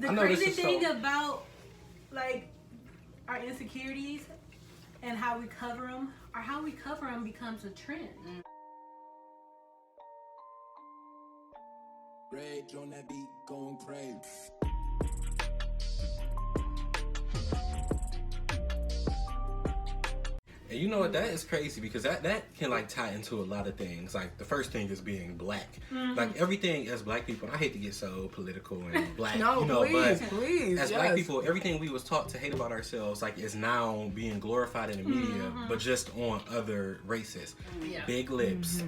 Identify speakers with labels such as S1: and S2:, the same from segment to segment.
S1: The crazy thing about like our insecurities and how we cover them, or how we cover them becomes a trend.
S2: Rage on that beat, going crazy.
S3: And you know what, that is crazy because that can like tie into a lot of things. Like the first thing is being black. Like everything as black people, I hate to get so political and black,
S4: No,
S3: you know,
S4: please,
S3: as black people, everything we was taught to hate about ourselves like is now being glorified in the media, but just on other races. Big lips,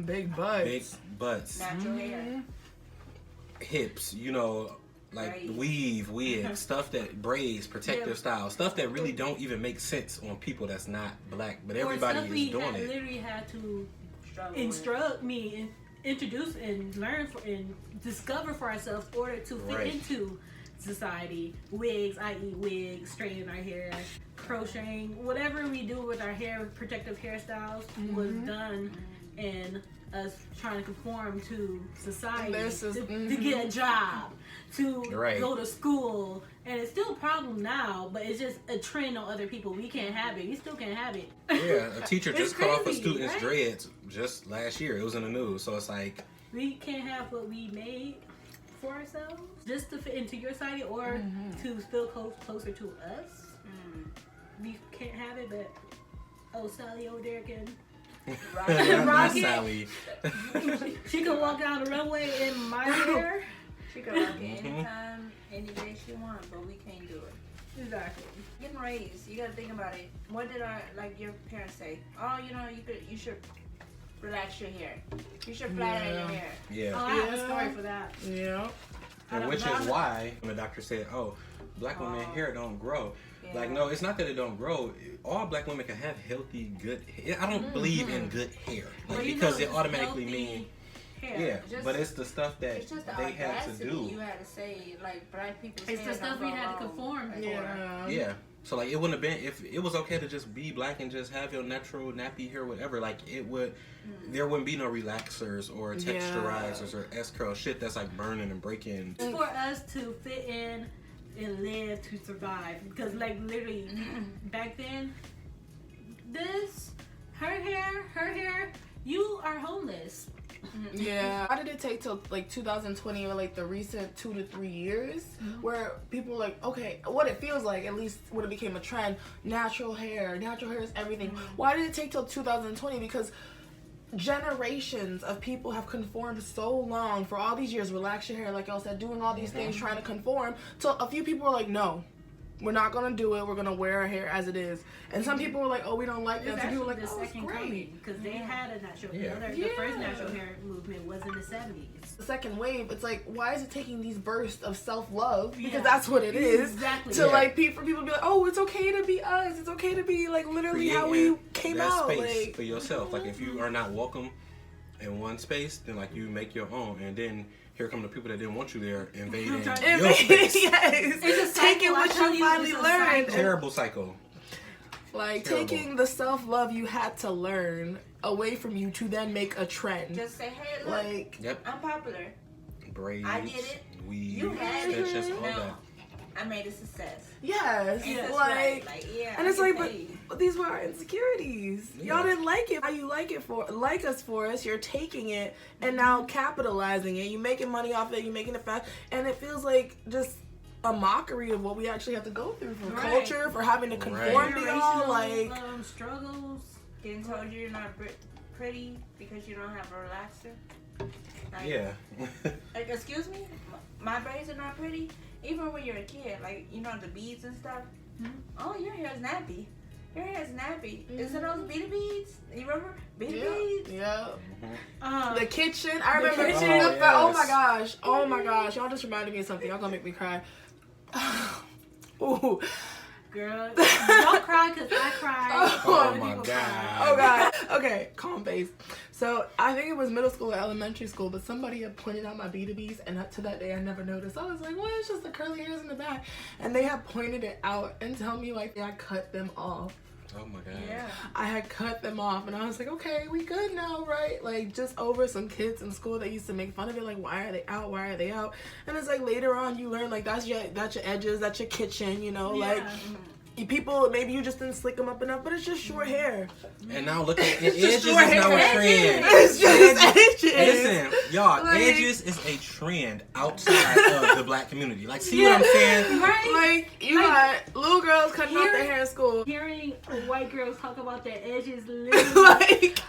S4: big butts,
S5: natural hair,
S3: hips, you know. Like weave, wig, stuff that braids, protective style, stuff that really don't even make sense on people that's not black, but everybody is doing it.
S1: Literally had to instruct me and introduce and learn and discover for ourselves in order to fit into society. Wigs, i.e. wigs, straightening our hair, crocheting, whatever we do with our hair, protective hairstyles was done in us trying to conform to society, to get a job, to go to school. And it's still a problem now, but it's just a trend on other people. We can't have it. We still can't have it.
S3: Yeah, a teacher just called for students' dreads just last year. It was in the news. So it's like,
S1: we can't have what we made for ourselves just to fit into your society or to feel closer to us. We can't have it, but Sally over there can rock it.
S3: Sally.
S1: She can walk down the runway in my hair.
S5: She can rock it anytime, any day she wants, but we can't do it.
S1: Exactly.
S5: Getting raised, you gotta think about it. What did your parents say? Oh, you should relax your hair. You should flat out your hair.
S3: Yeah.
S1: Oh, I have a story for that.
S4: Yeah.
S3: And which is why when the doctor said, "Oh, black women's hair don't grow." Yeah. Like, no, it's not that it don't grow. All black women can have healthy, good hair. I don't believe in good hair. Like, because it automatically means... Yeah, but it's the stuff that they had to do.
S5: You had to say, like, black people's
S1: It's the stuff we had to conform for.
S3: Yeah. So, like, it wouldn't have been... If it was okay to just be black and just have your natural nappy hair, whatever, like, it would... There wouldn't be no relaxers or texturizers or S-curl shit that's, like, burning and breaking.
S1: It's for us to fit in and live to survive, because like literally back then, her hair, you are homeless.
S4: Yeah. How did it take till like 2020 or like the recent 2 to 3 years where people were like, okay, what it feels like, at least when it became a trend, natural hair is everything. Why did it take till 2020? Because generations of people have conformed so long for all these years. Relax your hair, like I said, doing all these things, trying to conform. So a few people were like, no, we're not gonna do it. We're gonna wear our hair as it is. And some people were like, oh, we don't like that. Some people were like, oh, it's great.
S1: Because they had a natural hair. The first natural hair movement was in the 70s.
S4: The second wave, it's like, why is it taking these bursts of self-love? Because that's what it is.
S1: Exactly.
S4: To like, for people to be like, oh, it's okay to be us. It's okay to be like literally how we came out.
S3: Space
S4: like,
S3: for yourself. Like, if you are not welcome in one space, then like you make your own. And then here come the people that didn't want you there invading your space.
S4: Yes.
S1: It's just
S4: taking what you finally learned.
S3: Terrible cycle.
S4: Like taking the self-love you had to learn away from you to then make a trend.
S5: Just say, hey, look,
S4: like,
S5: I'm popular.
S3: Braids,
S5: I did it.
S3: Weave,
S5: You had it.
S3: extensions, all that.
S5: I made a success.
S4: Yes.
S5: And
S4: like and it's like, but these were our insecurities.
S3: Yeah.
S4: Y'all didn't like it. How you like us for us. You're taking it and now capitalizing it. You're making money off it. You're making it fast. And it feels like just a mockery of what we actually have to go through for culture, for having to conform to y'all. Like,
S1: struggles.
S5: Getting told you're not pretty because you don't have a relaxer. Like, like, excuse me? My braids are not pretty? Even when you're a kid, like, you know, the beads and stuff. Oh, your hair's nappy. Your hair's nappy. Is it those beady beads? You remember? Beady beads?
S4: Yeah. The kitchen. I remember.
S3: Kitchen.
S4: Oh my gosh. Oh my gosh. Y'all just reminded me of something. Y'all gonna make me cry. Ooh.
S1: Girl, don't cry because I cried.
S3: Oh my God.
S4: Oh God. Okay, calm base. So I think it was middle school or elementary school, but somebody had pointed out my B2Bs, and up to that day I never noticed. I was like, what? It's just the curly hairs in the back. And they had pointed it out and tell me like I cut them off.
S3: Oh my god.
S5: Yeah.
S4: I had cut them off, and I was like, okay, we good now, right? Like, just over some kids in school that used to make fun of it, like, why are they out? Why are they out? And it's like later on you learn, like, that's your edges, that's your kitchen, you know, like. People, maybe you just didn't slick them up enough, but it's just short hair.
S3: And now look at it. Edges is now a trend.
S4: It's just edges.
S3: Listen, y'all, edges is a trend outside of the black community. Like, see what I'm saying?
S1: Right?
S4: Like, you got little girls cutting off their hair in school.
S1: Hearing white girls talk about their edges, literally,
S4: Like,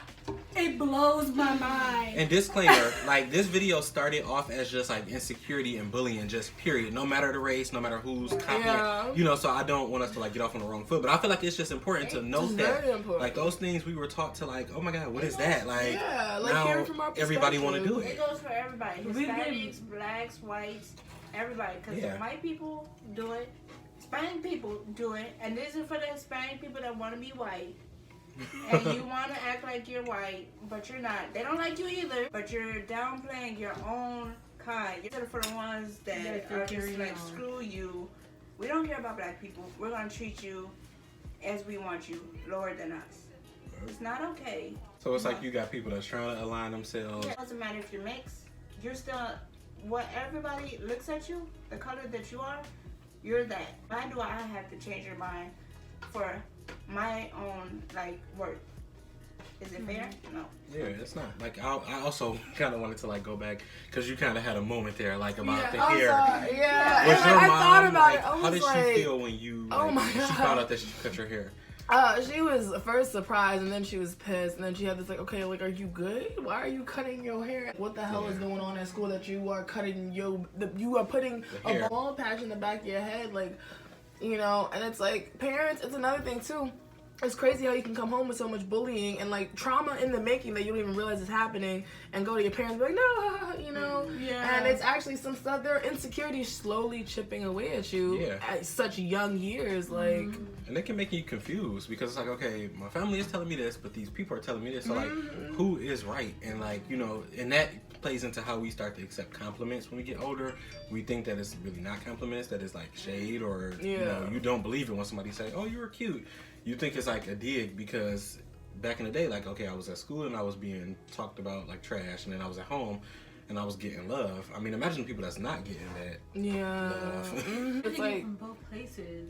S1: it blows my mind.
S3: And disclaimer, like, this video started off as just like insecurity and bullying, just period. No matter the race, no matter who's copying, you know. So I don't want us to like get off on the wrong foot, but I feel like it's just important to note that, like, those things we were taught to, like, oh my god, what is that? Like,
S4: like
S3: now
S4: hearing from our
S3: everybody want to do
S5: It
S3: it.
S5: goes for everybody. Hispanics, blacks, whites, everybody. Because the white people do it, Hispanic people do it, and this is for the Hispanic people that want to be white. And you want to act like you're white, but you're not. They don't like you either, but you're downplaying your own kind. You're for the ones that are just like, screw you. We don't care about black people. We're going to treat you as we want you, lower than us. It's not okay.
S3: So it's like you got people that's trying to align themselves.
S5: It doesn't matter if you're mixed. You're still, what everybody looks at you, the color that you are, you're that. Why do I have to change your mind for my own, like, work? Is it fair? No.
S3: Yeah, it's not. Like, I also kind of wanted to, like, go back, because you kind of had a moment there, like, about the hair.
S4: Yeah,
S3: Was your
S4: I
S3: mom,
S4: thought about
S3: like,
S4: it. I was
S3: how did
S4: like,
S3: she feel when you, like,
S4: oh my
S3: she
S4: God.
S3: found out that she cut your hair?
S4: She was first surprised, and then she was pissed, and then she had this like, okay, like, are you good? Why are you cutting your hair? What the hell is going on at school that you are cutting you are putting a bald patch in the back of your head, like, you know? And it's like, parents, it's another thing too. It's crazy how you can come home with so much bullying and like trauma in the making that you don't even realize is happening, and go to your parents and be like, no, you know? Yeah. And it's actually some stuff, there are insecurities slowly chipping away at you at such young years, like.
S3: And it can make you confused, because it's like, okay, my family is telling me this, but these people are telling me this, so like, who is right? And like, you know, and that plays into how we start to accept compliments when we get older. We think that it's really not compliments, that it's like shade, or you know, you don't believe it when somebody say, oh, you were cute. You think it's like a dig, because back in the day, like, okay, I was at school and I was being talked about like trash, and then I was at home and I was getting love. I mean, imagine people that's not getting that love.
S4: It's like
S1: from both places.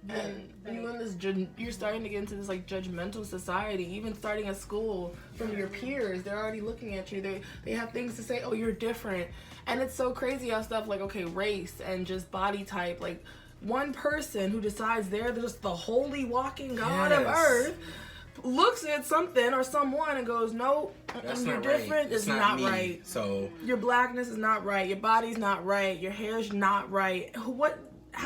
S4: And you in this, you're starting to get into this like judgmental society, even starting at school from your peers. They're already looking at you. They have things to say. Oh, you're different, and it's so crazy how stuff like, okay, race and just body type, like. One person who decides they're just the holy walking God of earth looks at something or someone and goes, no, you're different.
S3: Right.
S4: It's not right.
S3: So
S4: your blackness is not right. Your body's not right. Your hair's not right.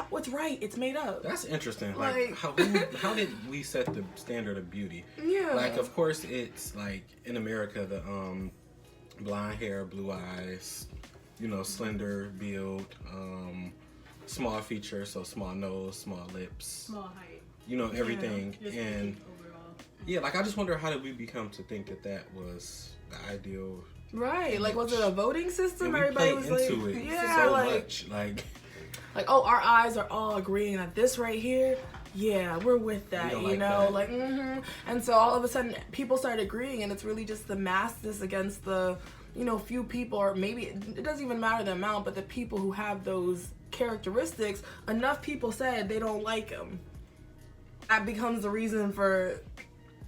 S4: What's right? It's made up.
S3: That's interesting. Like how did we set the standard of beauty? Yeah. Like, of course, it's like in America, the blonde hair, blue eyes, you know, slender build, small features, so small nose, small lips,
S1: small height,
S3: you know, everything. And
S1: overall.
S3: Like, I just wonder, how did we become to think that was the ideal,
S4: right? Like, was it a voting system?
S3: And
S4: everybody was
S3: into
S4: like,
S3: it
S4: so
S3: much, like,
S4: oh, our eyes are all agreeing that this right here, yeah, we're with that, you know, like, and so all of a sudden people start agreeing, and it's really just the masses against the, you know, few people, or maybe it doesn't even matter the amount, but the people who have those characteristics. Enough people said they don't like him. That becomes the reason for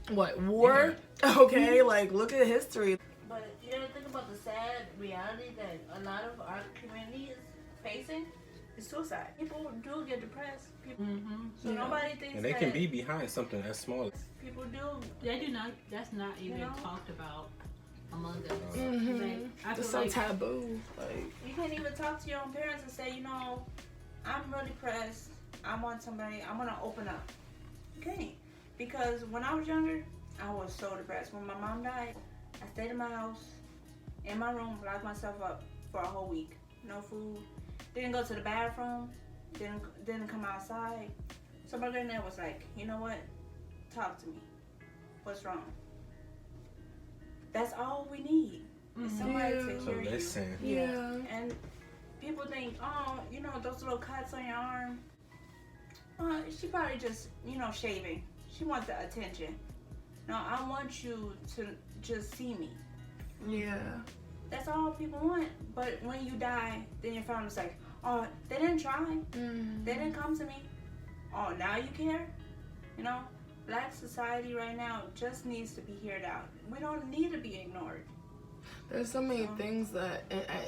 S4: what, war? Okay, like, look at history.
S5: But you ever think about the sad reality that a lot of our community is facing? Is suicide. People do get depressed. People, so nobody thinks.
S3: And they can be behind something as small.
S5: People do.
S1: They do not. That's not even talked about among us.
S4: Like, it's so taboo. Like,
S5: you can't even talk to your own parents and say, you know, I'm really depressed. I want somebody. I want to open up. You can't, because when I was younger, I was so depressed. When my mom died, I stayed in my house, in my room, locked myself up for a whole week. No food. Didn't go to the bathroom. Didn't come outside. So my granddad was like, you know what? Talk to me. What's wrong? That's all we need. Is somebody to hear you.
S3: Listen.
S5: And people think, oh, you know, those little cuts on your arm. She probably just, shaving. She wants the attention. No, I want you to just see me.
S4: Yeah.
S5: That's all people want. But when you die, then your family's like, oh, they didn't try. They didn't come to me. Oh, now you care? Black society right now just needs to be heard out. We don't need to be ignored.
S4: There's so many things that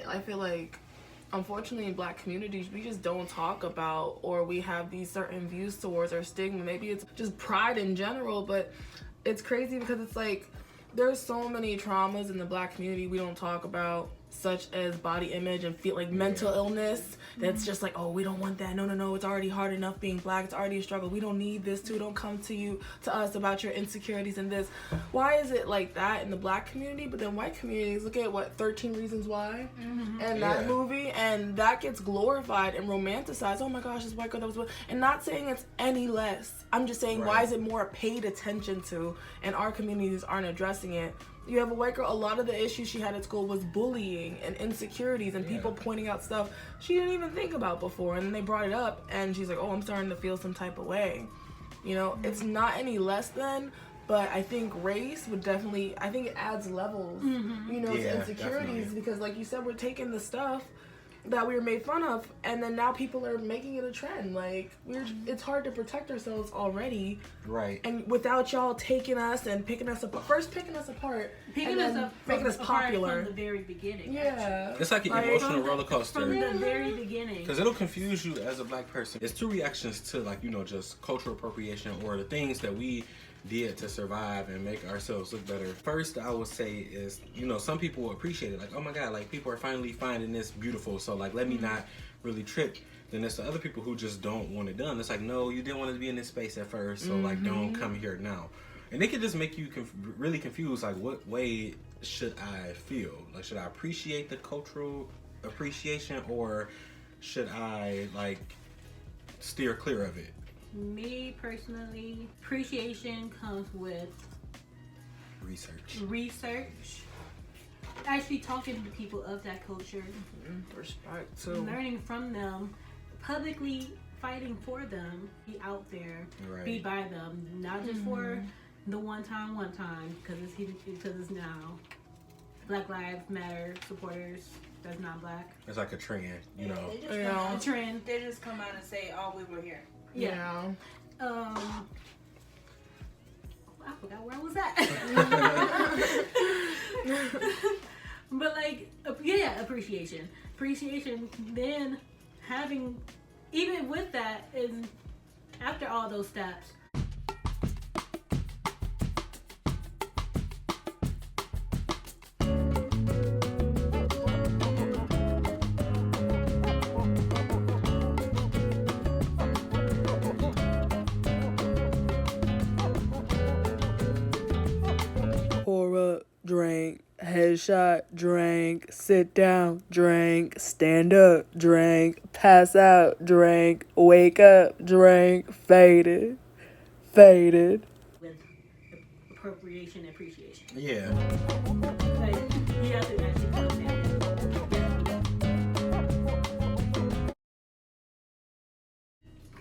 S4: I feel like, unfortunately, in Black communities, we just don't talk about, or we have these certain views towards our stigma. Maybe it's just pride in general, but it's crazy because it's like there's so many traumas in the Black community we don't talk about, such as body image and feel like mental illness. That's just like, oh, we don't want that. No, it's already hard enough being Black. It's already a struggle. We don't need this too. Don't come to us about your insecurities and this. Why is it like that in the Black community? But then white communities, look at 13 Reasons Why and that movie, and that gets glorified and romanticized. Oh my gosh, this white girl that was, and not saying it's any less. I'm just saying, why is it more paid attention to, and our communities aren't addressing it? You have a white girl, a lot of the issues she had at school was bullying and insecurities and people pointing out stuff she didn't even think about before. And then they brought it up and she's like, oh, I'm starting to feel some type of way. It's not any less than, but I think race would definitely, I think it adds levels, to insecurities. Definitely. Because like you said, we're taking the stuff that we were made fun of, and then now people are making it a trend. Like, it's hard to protect ourselves already.
S3: Right.
S4: And without y'all taking us and picking us apart, making us popular
S1: from the very beginning.
S4: Yeah.
S3: It's like an emotional roller coaster.
S1: From the very beginning.
S3: Because it'll confuse you as a Black person. It's two reactions to, like, just cultural appropriation or the things that we did to survive and make ourselves look better. First, I would say is, some people appreciate it. Like, oh my God, like, people are finally finding this beautiful. So, like, let me not really trip. Then there's the other people who just don't want it done. It's like, no, you didn't want to be in this space at first. So, like, don't come here now. And it can just make you really confused. Like, what way should I feel? Like, should I appreciate the cultural appreciation, or should I, like, steer clear of it?
S1: Me personally, appreciation comes with research, actually talking to people of that culture,
S4: respect too,
S1: learning from them, publicly fighting for them, be out there, be by them, not just for the one time, because it's now Black Lives Matter supporters that's not Black.
S3: It's like a trend,
S1: A trend.
S5: They just come out and say, oh, we were here.
S1: Yeah. I forgot where I was at. But appreciation. Then having, even with that, is after all those steps.
S4: Drink, headshot, drink, sit down, drink, stand up, drink, pass out, drink, wake up, drink, faded.
S1: With appropriation and appreciation.
S3: Yeah.
S1: Like, you have to actually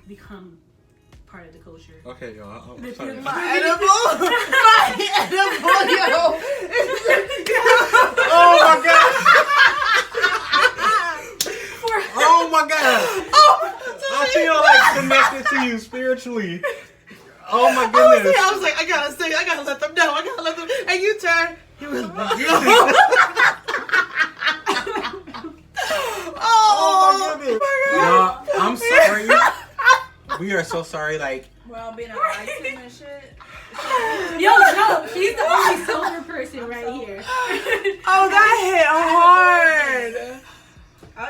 S1: become part of the culture.
S3: Okay, y'all. I'm sorry.
S4: My edible, yo. Oh my god.
S3: Oh my god. I feel like connected to you spiritually. Oh my goodness.
S4: I was like, I gotta let them know. And you turn. You was like,
S3: oh my goodness. Y'all, I'm sorry. We are so sorry. Like,
S5: we're all being alright and shit.
S1: Yo, no, she's the only sober person right here.
S4: Oh, that hit hard. I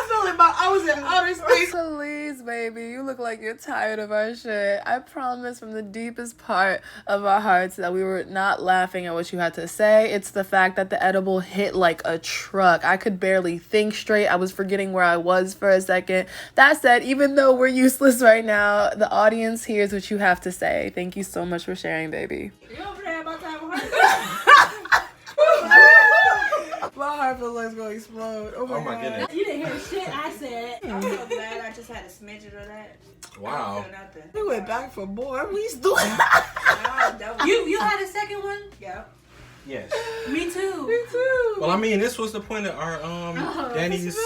S4: feel like I was in outer space. Talise, baby, you look like you're tired of our shit. I promise from the deepest part of our hearts that we were not laughing at what you had to say. It's the fact that the edible hit like a truck. I could barely think straight. I was forgetting where I was for a second. That said, even though we're useless right now, the audience hears what you have to say. Thank you so much for sharing, baby.
S5: You over there about to have a heart?
S4: My heart feels like it's going to explode. Oh my
S3: goodness.
S1: You didn't hear shit I said.
S5: I'm so glad I just had a smidget of that.
S3: Wow.
S5: I don't feel nothing.
S4: We went back for more. We still.
S1: You had a second one?
S5: Yeah.
S3: Yes.
S1: Me too.
S4: Me too.
S3: Well, I mean, this was the point of our Danny's.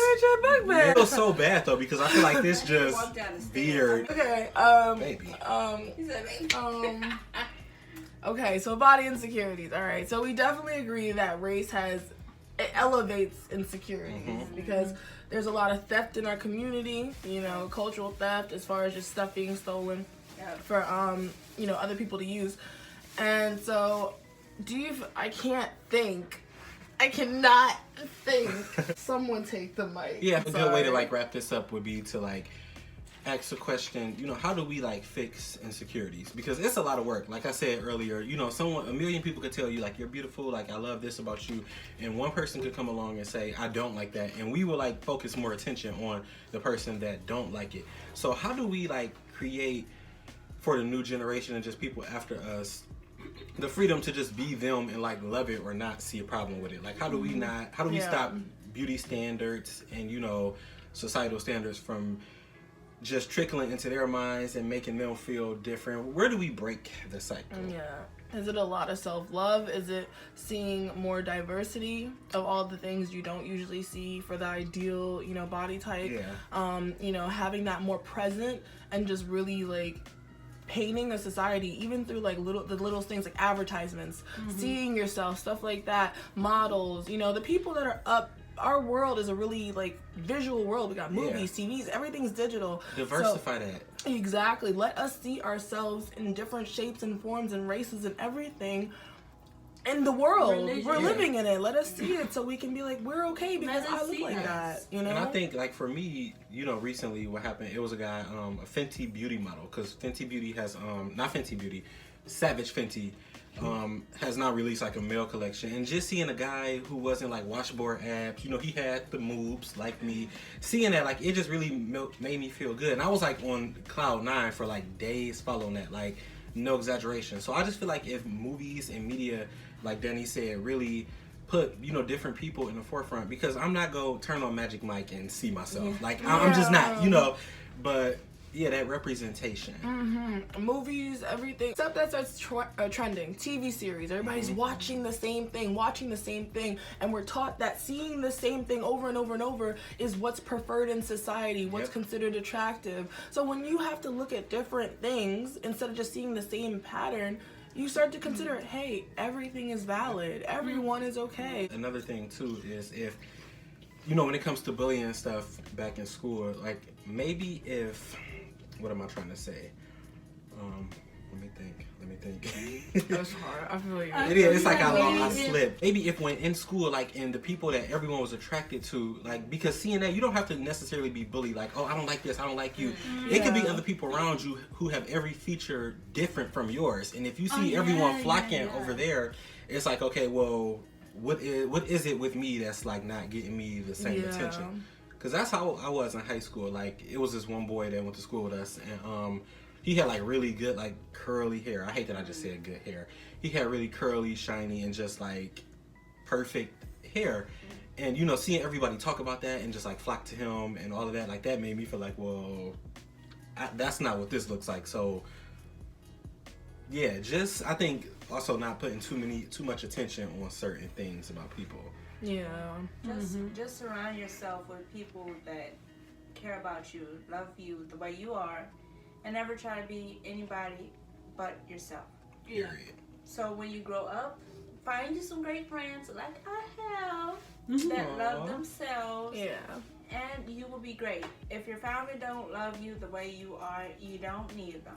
S4: Bugman.
S3: It was so bad though because I feel like this just
S5: Walk down the stairs.
S3: veered.
S4: Okay.
S3: Baby.
S5: He said, baby.
S4: Okay, so body insecurities. All right, so we definitely agree that race it elevates insecurities because there's a lot of theft in our community. You know, cultural theft as far as just stuff being stolen for other people to use. And so, I cannot think. Someone take the mic.
S3: Yeah, a good way to like wrap this up would be to like ask the question, you know, how do we like fix insecurities? Because it's a lot of work. Like I said earlier, you know, a million people could tell you like you're beautiful, like I love this about you, and one person could come along and say I don't like that, and we will like focus more attention on the person that don't like it. So how do we like create for the new generation and just people after us the freedom to just be them and like love it or not see a problem with it? Like how do we stop beauty standards and, you know, societal standards from just trickling into their minds and making them feel different? Where do we break the cycle?
S4: Yeah. Is it a lot of self-love? Is it seeing more diversity of all the things you don't usually see for the ideal, you know, body type?
S3: Yeah.
S4: You know, having that more present and just really like painting a society, even through like the little things like advertisements, seeing yourself, stuff like that, models, you know, the people that are up. Our world is a really like visual world. We got movies, TVs, everything's digital.
S3: Diversify that.
S4: Exactly. Let us see ourselves in different shapes and forms and races and everything in the world.
S1: Religion.
S4: We're living in it. Let us see it so we can be like, we're okay because
S1: Let us
S4: I look
S1: see
S4: like
S1: us.
S4: that. You know?
S3: And I think like for me, you know, recently what happened, it was a guy, a Fenty Beauty model, because Fenty Beauty has, not Fenty Beauty, Savage Fenty, has now released like a male collection, and just seeing a guy who wasn't like washboard abs, you know, he had the moves like me, seeing that, like, it just really made me feel good, and I was like on cloud 9 for like days following that, like no exaggeration. So I just feel like if movies and media, like Danny said, really put, you know, different people in the forefront, because I'm not gonna turn on Magic Mike and see myself, like I'm just not, you know, but yeah, that representation.
S4: Movies, everything. Stuff that starts trending. TV series. Everybody's watching the same thing. And we're taught that seeing the same thing over and over and over is what's preferred in society, what's considered attractive. So when you have to look at different things, instead of just seeing the same pattern, you start to consider, hey, everything is valid. Everyone is okay.
S3: Another thing, too, is if, you know, when it comes to bullying and stuff back in school, like, maybe if... What am I trying to say? Let me think.
S4: That's hard. I feel you.
S3: It is. It's like I slipped. Maybe if when in school, like, and the people that everyone was attracted to, like, because seeing that, you don't have to necessarily be bullied. Like, oh, I don't like this. I don't like you. It could be other people around you who have every feature different from yours. And if you see everyone flocking over there, it's like, okay, well, what is it with me that's like not getting me the same attention? Because that's how I was in high school. Like, it was this one boy that went to school with us, and he had like really good, like, curly hair. I hate that I just said good hair. He had really curly, shiny, and just like perfect hair. And, you know, seeing everybody talk about that and just like flock to him and all of that, like, that made me feel like, well, that's not what this looks like. So yeah, just, I think also not putting too much attention on certain things about people.
S4: Yeah.
S5: Just surround yourself with people that care about you, love you the way you are, and never try to be anybody but yourself.
S3: Period.
S5: So when you grow up, find you some great friends like I have that love themselves.
S4: Yeah.
S5: And you will be great. If your family don't love you the way you are, you don't need them.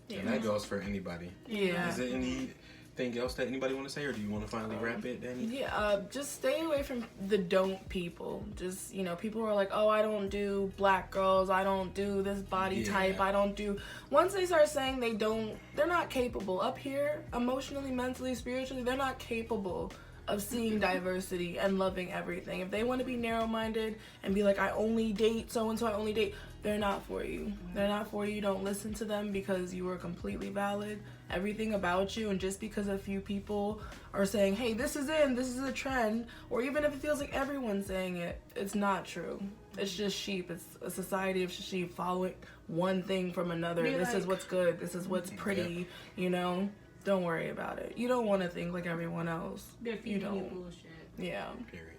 S4: Yeah.
S3: And that goes for anybody.
S4: Yeah.
S3: Is there anything else that anybody want to say, or do you want to finally wrap it, Danny?
S4: Yeah, just stay away from the don't people. Just, you know, people who are like, oh, I don't do black girls, I don't do this body type, I don't do... Once they start saying they're not capable. Up here, emotionally, mentally, spiritually, they're not capable of seeing diversity and loving everything. If they want to be narrow-minded and be like, I only date so-and-so, I only date... They're not for you. They're not for you. Don't listen to them because you are completely valid. everything about you, and just because a few people are saying, hey, this is a trend, or even if it feels like everyone's saying it, it's not true. It's just sheep. It's a society of sheep following one thing from another. This is what's good. This is what's pretty, you know? Don't worry about it. You don't want to think like everyone else.
S1: They're feeding you bullshit.
S4: Yeah.
S3: Period.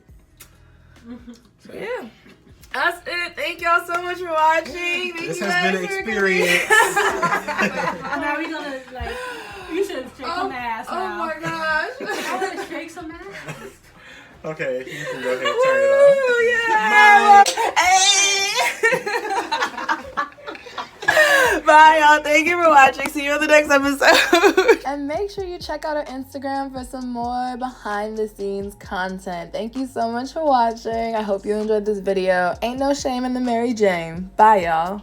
S4: So, yeah. That's it. Thank y'all so much for watching.
S3: This has been an experience.
S1: Now we're gonna you should shake some ass now.
S4: Oh my gosh.
S1: I want to shake some ass.
S3: Okay, you can go ahead and turn it off.
S4: Hey. Bye, y'all. Thank you for watching. See you on the next episode.
S6: And make sure you check out our Instagram for some more behind the scenes content. Thank you so much for watching. I hope you enjoyed this video. Ain't no shame in the Mary Jane. Bye, y'all.